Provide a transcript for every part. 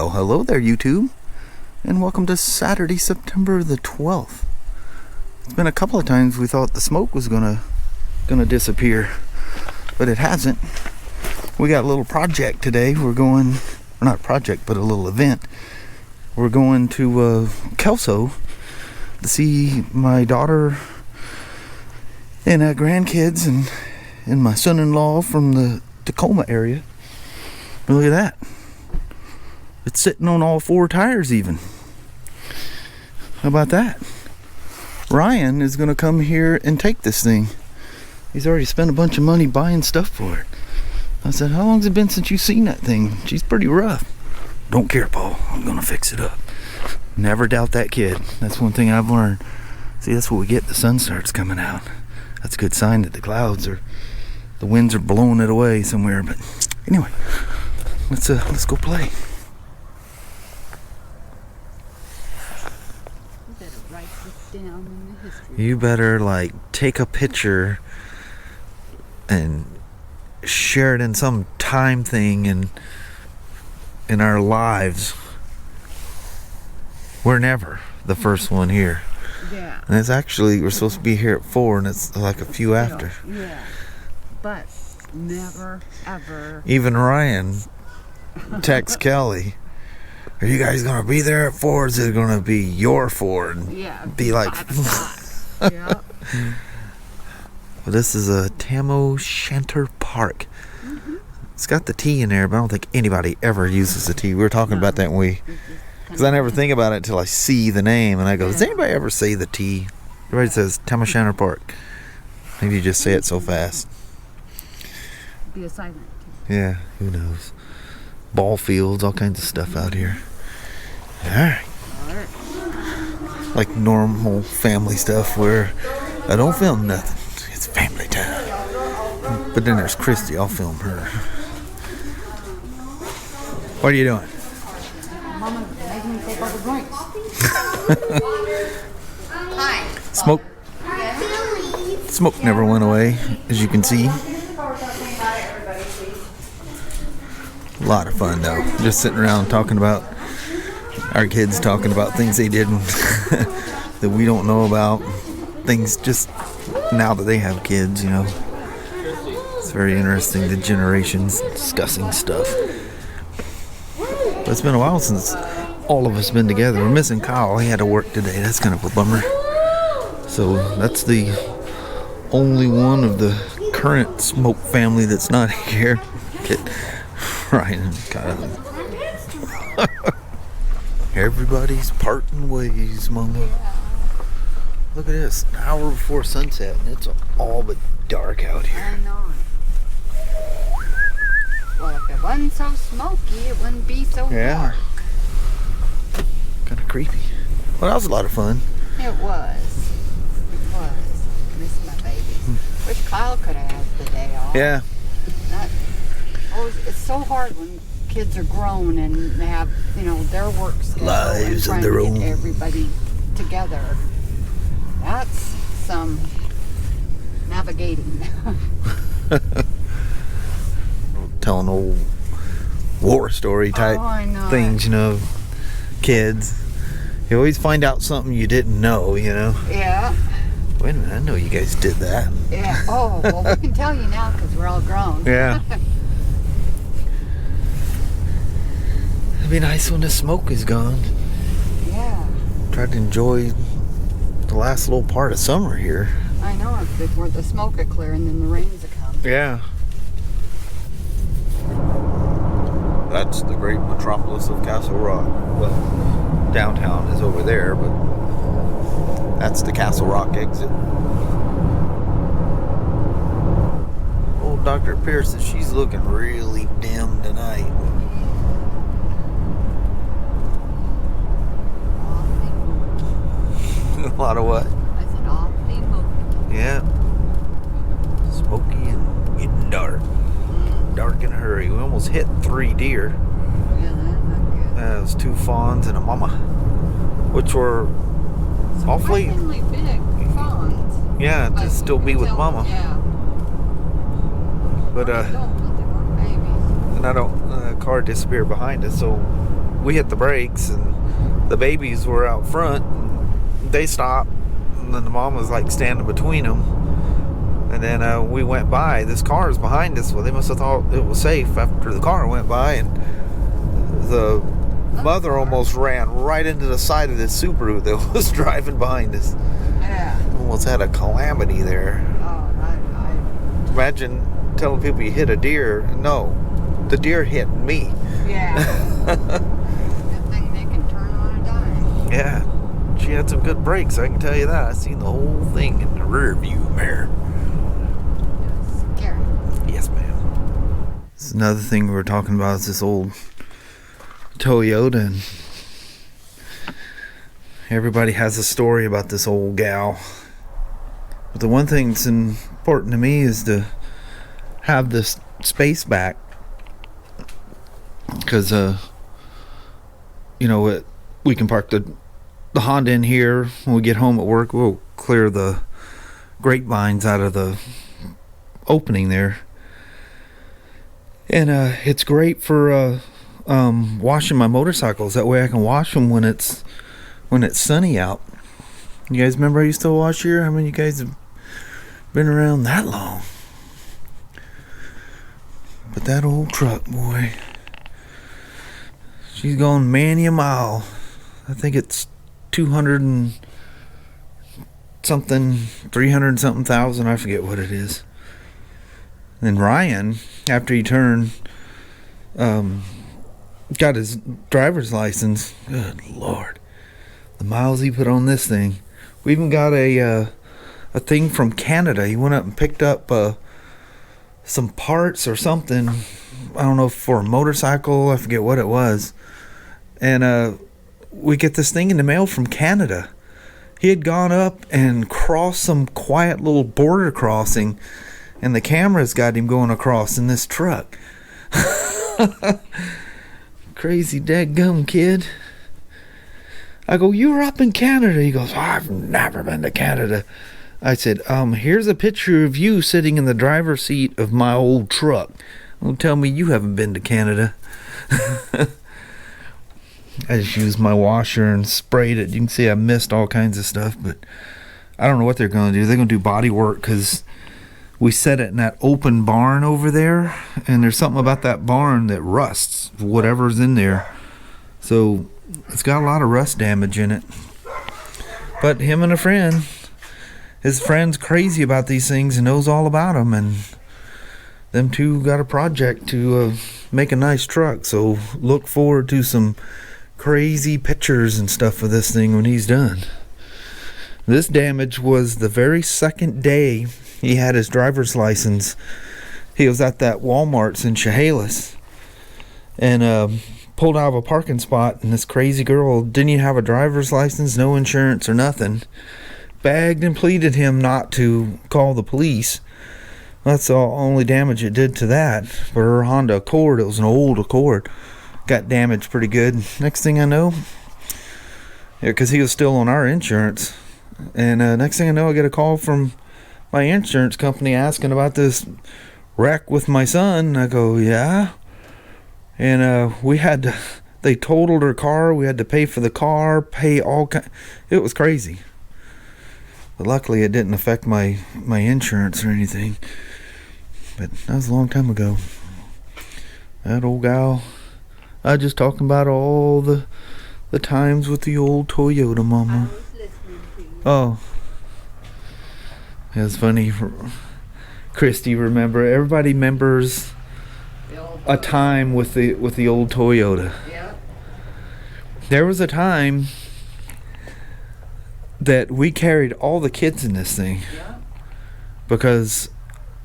Well, hello there, YouTube, and welcome to Saturday, September the 12th. It's been a couple of times we thought the smoke was gonna disappear, but it hasn't. We got a little project today. We're going, or not a project, but a little event. We're going to Kelso to see my daughter and grandkids and my son-in-law from the Tacoma area. And look at that. It's sitting on all four tires even. How about that? Ryan is going to come here and take this thing. He's already spent a bunch of money buying stuff for it. I said, how long's it been since you've seen that thing? She's pretty rough. Don't care, Paul. I'm going to fix it up. Never doubt that kid. That's one thing I've learned. See, that's what we get. The sun starts coming out. That's a good sign that the winds are blowing it away somewhere. But anyway, let's go play. You better like take a picture and share it in some time thing in our lives. We're never the first one here. Yeah. And it's actually, we're supposed to be here at 4 and it's like a few after. Yeah. But never ever. Even Ryan texts Kelly, are you guys gonna be there at 4? Or is it gonna be your 4? And yeah. Be like Yeah. Well, this is a Tam O'Shanter Park. Mm-hmm. It's got the T in there, but I don't think anybody ever uses the T. We were talking about that because I never think about it until I see the name and I go, does anybody ever say the T? Everybody says Tam O'Shanter Park. Maybe you just say it so fast. Be a silent T. Yeah, who knows? Ball fields, all kinds of stuff out here. Alright. Like normal family stuff where I don't film nothing. It's family time. But then there's Christy. I'll film her. What are you doing? Mama making me take all the drinks. Hi. Smoke. Smoke never went away, as you can see. A lot of fun though. Just sitting around talking about our kids, talking about things they did that we don't know about. Things just now that they have kids, you know. It's very interesting, the generations discussing stuff. But it's been a while since all of us been together. We're missing Kyle. He had to work today. That's kind of a bummer. So that's the only one of the current Smoke family that's not here. Get Ryan and Kyle. Everybody's parting ways, Mama. Look at this, an hour before sunset, and it's all but dark out here. I know. Well, if it wasn't so smoky, it wouldn't be so dark. Kind of creepy. Well, that was a lot of fun. It was. It was. Miss my baby. Wish Kyle could have had the day off. Yeah. It's so hard when kids are grown and they have, you know, their work schedule lives of their own. Everybody together. That's some navigating. Telling old war story type things, you know, kids. You always find out something you didn't know, you know. Yeah. Wait a minute, I know you guys did that. Yeah. Oh, well, we can tell you now because we're all grown. Yeah. It'd be nice when the smoke is gone. Yeah. Try to enjoy the last little part of summer here. I know, before the smoke will clear and then the rains will come. Yeah. That's the great metropolis of Castle Rock. Well, downtown is over there, but that's the Castle Rock exit. Old Dr. Pierce says she's looking really dim tonight. A lot of what? I said awfully smoky. Yeah. Smoky and getting dark. Dark in a hurry. We almost hit 3 deer. Yeah, that's not good. It was 2 fawns and a mama, which were awfully big fawns. Yeah, to still be with mama. Yeah. But and I don't, the car disappeared behind us, so we hit the brakes, and the babies were out front. And they stopped, and then the mom was like standing between them. And then we went by. This car is behind us. Well, they must have thought it was safe after the car went by, and the mother almost ran right into the side of this Subaru that was driving behind us. Yeah. Almost had a calamity there. Oh, Imagine telling people you hit a deer. No, the deer hit me. yeah. Good thing they can turn on a dime. Yeah, she had some good brakes, I can tell you that. I seen the whole thing in the rear view mirror. Scary. Yes, ma'am. This is another thing we were talking about is this old Toyota, and everybody has a story about this old gal. But the one thing that's important to me is to have this space back, because you know, we can park the Honda in here. When we get home at work, we'll clear the grapevines out of the opening there, and it's great for washing my motorcycles. That way I can wash them when it's sunny out. You guys remember I used to wash here? How many of you guys have been around that long? But that old truck, boy, she's going many a mile. I think it's 200 and something, 300 something thousand, I forget what it is. And Ryan, after he turned got his driver's license, good Lord, the miles he put on this thing. We even got a thing from Canada. He went up and picked up some parts or something, I don't know, for a motorcycle, I forget what it was, and we get this thing in the mail from Canada. He had gone up and crossed some quiet little border crossing, and the cameras got him going across in this truck. Crazy dadgum kid. I go, you were up in Canada? He goes, I've never been to Canada. I said, here's a picture of you sitting in the driver's seat of my old truck. Don't tell me you haven't been to Canada. I just used my washer and sprayed it. You can see I missed all kinds of stuff, but I don't know what they're going to do. They're going to do body work, because we set it in that open barn over there, and there's something about that barn that rusts, whatever's in there. So it's got a lot of rust damage in it. But him and a friend, his friend's crazy about these things and knows all about them, and them two got a project to make a nice truck. So look forward to some crazy pictures and stuff of this thing when he's done. This damage was the very second day he had his driver's license. He was at that Walmart's in Chehalis, and pulled out of a parking spot, and this crazy girl didn't even have a driver's license, no insurance or nothing, begged and pleaded him not to call the police. That's the only damage it did to that. For her Honda Accord, it was an old Accord, got damaged pretty good. Next thing I know, yeah, because he was still on our insurance, and next thing I know, I get a call from my insurance company asking about this wreck with my son. I go, yeah. And they totaled her car. We had to pay for the car, pay all kind. It was crazy. But luckily it didn't affect my insurance or anything. But that was a long time ago. That old gal. I was just talking about all the times with the old Toyota mama. Oh. It's funny. Christy, remember, everybody remembers a time with the old Toyota. Yeah. There was a time that we carried all the kids in this thing. Yeah. Because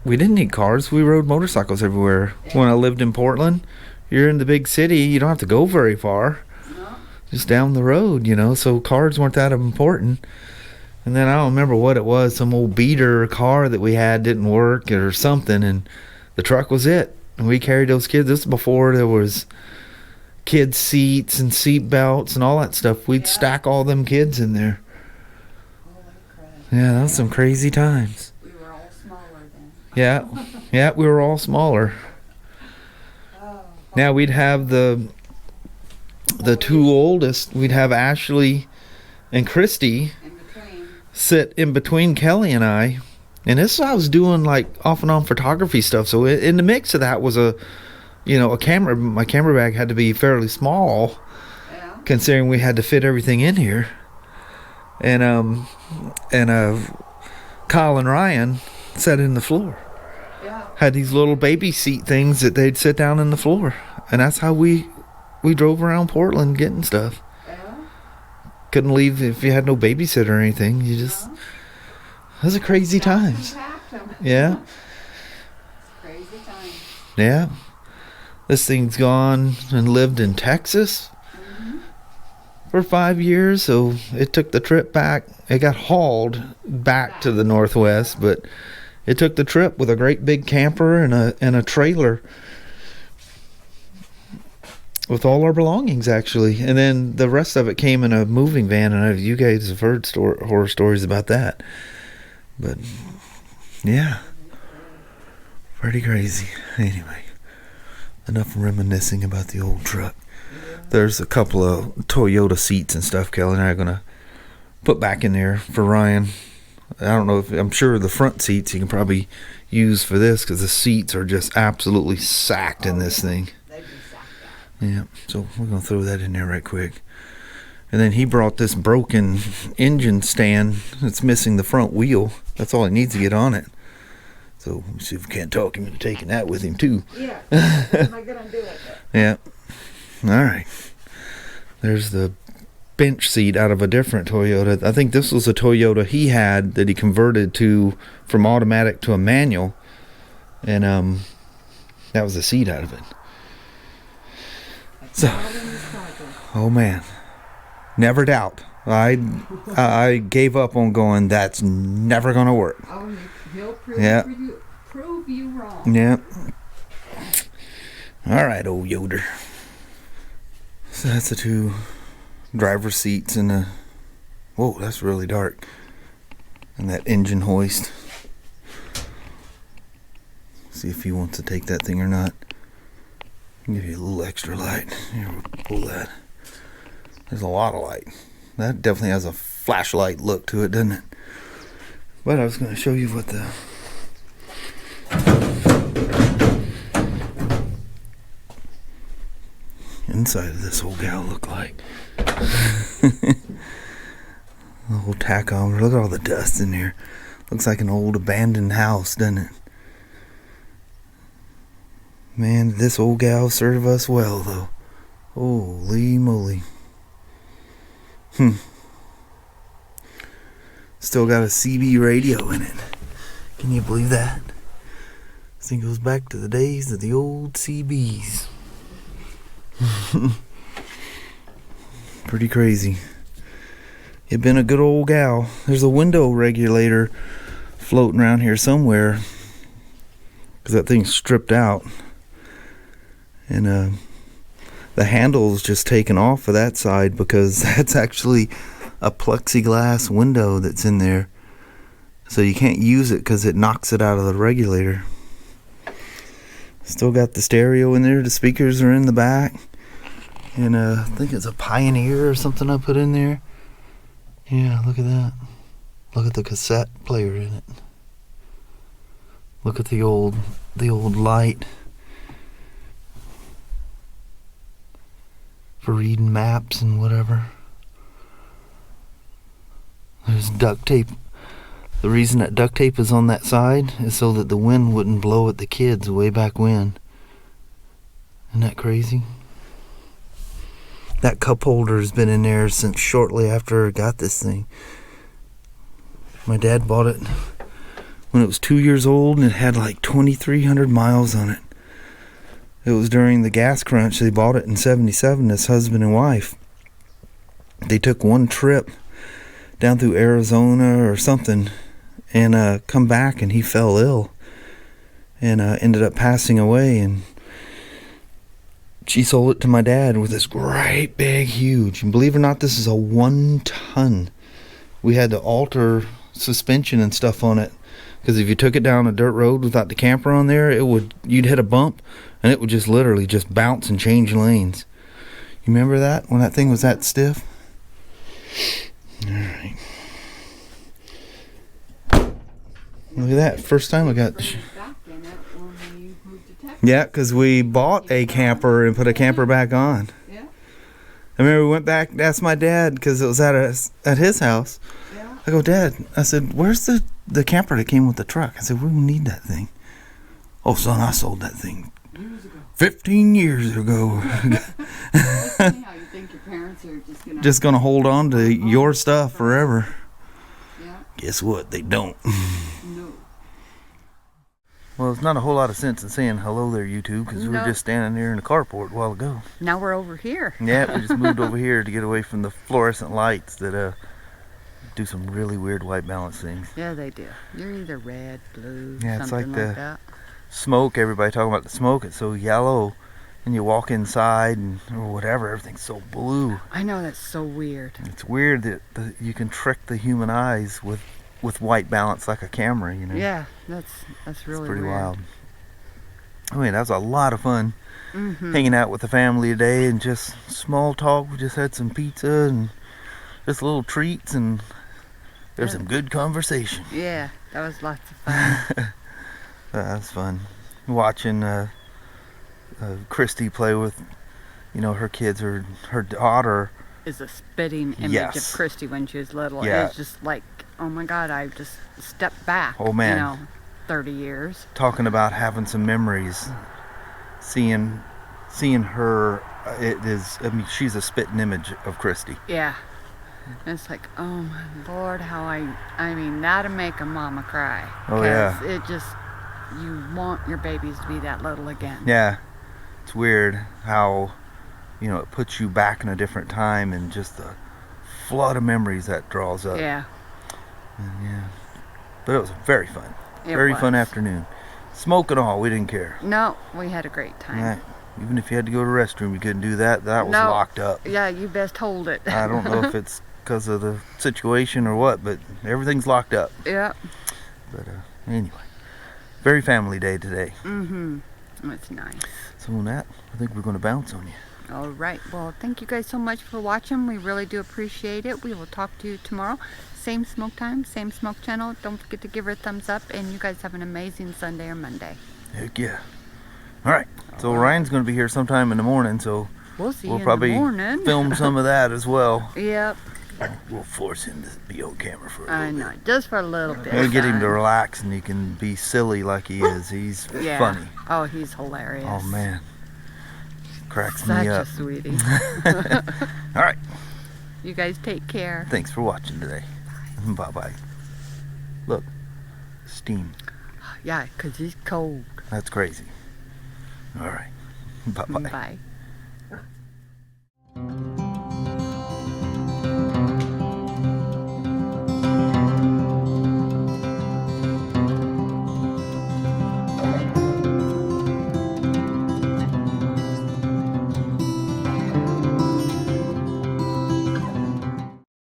we didn't need cars. We rode motorcycles everywhere. Yeah. When I lived in Portland, you're in the big city, you don't have to go very far. No. Just down the road, you know, so cars weren't that important. And then I don't remember what it was, some old beater car that we had didn't work or something, and the truck was it. And we carried those kids. This was before there was kids' seats and seat belts and all that stuff. We'd stack all them kids in there. Holy crap. Yeah, that was some crazy times. We were all smaller then. Yeah, we were all smaller. Oh. Now we'd have the the two oldest, we'd have Ashley and Christy sit in between Kelly and I. And this I was doing like off and on photography stuff. So in the mix of that was a camera. My camera bag had to be fairly small, considering we had to fit everything in here. And Kyle and Ryan sat in the floor. Had these little baby seat things that they'd sit down in the floor, and that's how we drove around Portland getting stuff. Couldn't leave if you had no babysitter or anything. You just it was a crazy times. Yeah. Crazy times. Yeah. This thing's gone and lived in Texas for 5 years, so it took the trip back. It got hauled back to the Northwest, but it took the trip with a great big camper and a trailer with all our belongings, actually. And then the rest of it came in a moving van, and you guys have heard horror stories about that. But yeah, pretty crazy. Anyway, enough reminiscing about the old truck. There's a couple of Toyota seats and stuff Kelly and I are gonna put back in there for Ryan. I don't know if, I'm sure the front seats you can probably use for this, because the seats are just absolutely sacked in this thing. Yeah, so we're gonna throw that in there right quick. And then he brought this broken engine stand that's missing the front wheel. That's all he needs to get on it. So let's see if we can't talk him into taking that with him too. Yeah, am I gonna do it? Yeah. All right. There's the bench seat out of a different Toyota. I think this was a Toyota he had that he converted from automatic to a manual, and that was the seat out of it. So, oh man, never doubt. I gave up on going. That's never gonna work. Oh, he'll prove you wrong. Yeah. All right, old Yoder. So that's the two driver seats and the, whoa, that's really dark, and that engine hoist. See if he wants to take that thing or not. I'll give you a little extra light. Here, we'll pull that. There's a lot of light. That definitely has a flashlight look to it, doesn't it? But I was going to show you what the inside of this old gal look like. The whole tachometer. Look at all the dust in here. Looks like an old abandoned house, doesn't it? Man, this old gal served us well, though. Holy moly. Still got a CB radio in it. Can you believe that? This thing goes back to the days of the old CBs. Pretty crazy. You've been a good old gal. There's a window regulator floating around here somewhere, because that thing's stripped out, and the handle's just taken off of that side, because that's actually a plexiglass window that's in there, so you can't use it because it knocks it out of the regulator. Still got the stereo in there. The speakers are in the back. And I think it's a Pioneer or something I put in there. Yeah, look at that. Look at the cassette player in it. Look at the old light for reading maps and whatever. There's duct tape. The reason that duct tape is on that side is so that the wind wouldn't blow at the kids way back when. Isn't that crazy? That cup holder has been in there since shortly after I got this thing. My dad bought it when it was 2 years old, and it had like 2,300 miles on it. It was during the gas crunch. They bought it in '77, this husband and wife. They took one trip down through Arizona or something, and come back, and he fell ill, and ended up passing away. And she sold it to my dad with this great big huge, and believe it or not, this is a 1 ton. We had to alter suspension and stuff on it, because if you took it down a dirt road without the camper on there, you'd hit a bump and it would just literally just bounce and change lanes. You remember that when that thing was that stiff? All right. Look at that. First time I got. Yeah, because we bought a camper and put a camper back on. Yeah. I remember we went back and asked my dad because it was at his house. Yeah. I go, Dad, I said, where's the camper that came with the truck? I said, we don't need that thing. Oh, son, I sold that thing Years ago. 15 years ago. It's funny how you think your parents are Just gonna hold on to your stuff forever. Yeah. Guess what? They don't. No. Well, there's not a whole lot of sense in saying hello there, YouTube, because we were just standing here in the carport a while ago. Now we're over here. Yeah, we just moved over here to get away from the fluorescent lights that do some really weird white balance things. Yeah, they do. You're either red, blue, Yeah, it's something like that. Smoke. Everybody talking about the smoke. It's so yellow, and you walk inside and or whatever, everything's so blue. I know, that's so weird. It's weird that you can trick the human eyes with white balance like a camera, you know. Yeah, that's really it's pretty weird. wild. I mean, that was a lot of fun hanging out with the family today and just small talk. We just had some pizza and just little treats, and there's some good conversation. Yeah, that was lots of fun. That was fun. Watching Christy play with, her kids. Her daughter is a spitting image Yes. of Christy when she was little. Yeah. It's just like, oh my God, I just stepped back. Oh, man. 30 years. talking about having some memories, seeing her. It is. I mean, she's a spitting image of Christy. Yeah. It's like, oh my Lord, how I mean, that'll make a mama cry. Oh, yeah. 'Cause it just, you want your babies to be that little again. Yeah, it's weird how, it puts you back in a different time and just the flood of memories that draws up. Yeah. And yeah. But it was very fun. It Very was. fun afternoon. Smoke and all, we didn't care. No, we had a great time. Right. Even if you had to go to the restroom, you couldn't do that. That was No. locked up. Yeah, you best hold it. I don't know if it's because of the situation or what, but everything's locked up. Yeah. But anyway, very family day today. Mm-hmm. It's nice. So on that, I think we're going to bounce on you. All right. Well, thank you guys so much for watching. We really do appreciate it. We will talk to you tomorrow. Same smoke time, same smoke channel. Don't forget to give her a thumbs up. And you guys have an amazing Sunday or Monday. Heck yeah. All right. So Ryan's going to be here sometime in the morning, so We'll see you we'll in probably the morning. film some of that as well. Yep. We'll force him to be on camera for a I little know. Just for a little bit. bit. Maybe get him to son. relax and he can be silly like he is. He's Yeah. funny. Oh, he's hilarious. Oh, man. Cracks Such me a up. sweetie. All right. You guys take care. Thanks for watching today. Bye-bye. Look. Steam. Yeah, 'cause he's cold. That's crazy. All right. Bye-bye. Bye.